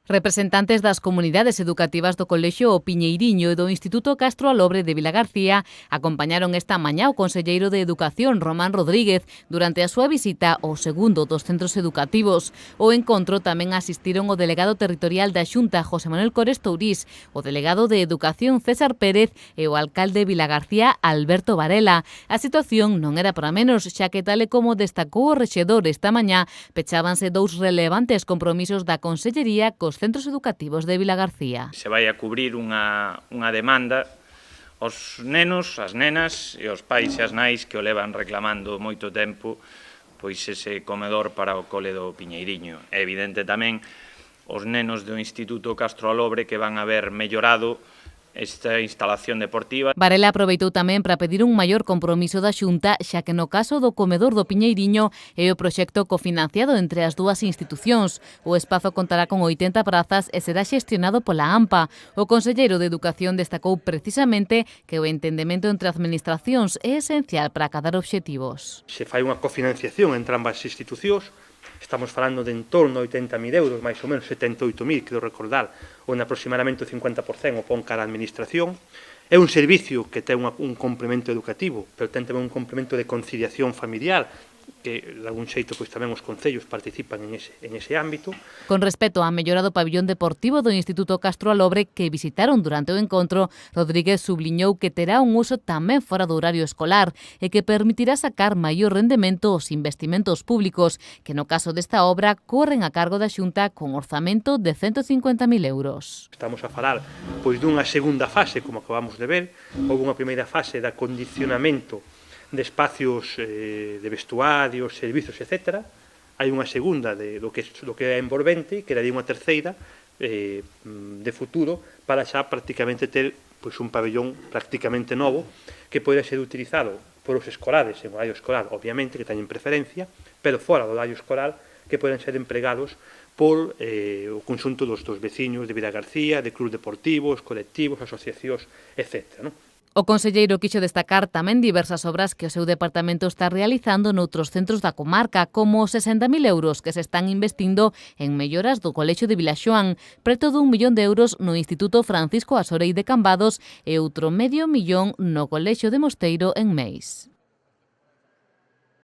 Representantes das comunidades educativas do Colexio O Piñeiriño e do Instituto Castro Alobre de Vilagarcía acompañaron esta mañá o conselleiro de Educación, Román Rodríguez, durante a súa visita ao segundo dos centros educativos. O encontro tamén asistiron o delegado territorial da Xunta, José Manuel Cores Tourís, o delegado de Educación, César Pérez, e o alcalde de Vilagarcía, Alberto Varela. A situación non era para menos, xa que, tal e como destacou o rexedor esta mañá, pechábanse dous relevantes compromisos da Consellería cos centros educativos de Vilagarcía. Se vai a cubrir unha demanda aos nenos, as nenas e os pais e as nais que o levan reclamando moito tempo, pois ese comedor para o cole do Piñeiriño. É evidente tamén os nenos do Instituto Castro Alobre que van a ver mellorado esta instalación deportiva. Varela aproveitou tamén para pedir un maior compromiso da Xunta, xa que no caso do comedor do Piñeiriño é o proxecto cofinanciado entre as dúas institucións. O espazo contará con 80 prazas e será xestionado pola AMPA. O conselleiro de Educación destacou precisamente que o entendemento entre administracións é esencial para acadar obxectivos. Se fai unha cofinanciación entre ambas institucións. Estamos falando de en torno a 80.000 euros, máis ou menos 78.000, quero recordar, onde aproximadamente o 50% o pon cara a administración. É un servicio que ten un complemento educativo, pero ten tamén un complemento de conciliación familiar, que de algún xeito pois tamén os concellos participan en ese ámbito. Con respecto á mellora do pabillón deportivo do Instituto Castro Alobre que visitaron durante o encontro, Rodríguez subliñou que terá un uso tamén fora do horario escolar e que permitirá sacar maior rendemento aos investimentos públicos, que no caso desta obra corren a cargo da Xunta con orzamento de 150.000 euros. Estamos a falar pois dunha segunda fase, como acabamos de ver. Houve unha primeira fase de acondicionamento de espacios de vestuarios, servizos, etc. Hai unha segunda do que é envolvente, que era unha terceira de futuro, para xa prácticamente ter pois, un pabellón prácticamente novo que pode ser utilizado por os escolares en horario escolar, obviamente, que teñen preferencia, pero fora do horario escolar, que poden ser empregados por o conxunto dos veciños de Vilagarcía, de clubs deportivos, colectivos, asociacións, etc. O conselleiro quixo destacar tamén diversas obras que o seu departamento está realizando noutros centros da comarca, como os 60.000 euros que se están investindo en melloras do Colexio de Vilaxoán, preto d'1 millón de euros no Instituto Francisco Asorei de Cambados e outro $500.000 no Colexio de Mosteiro en Meis.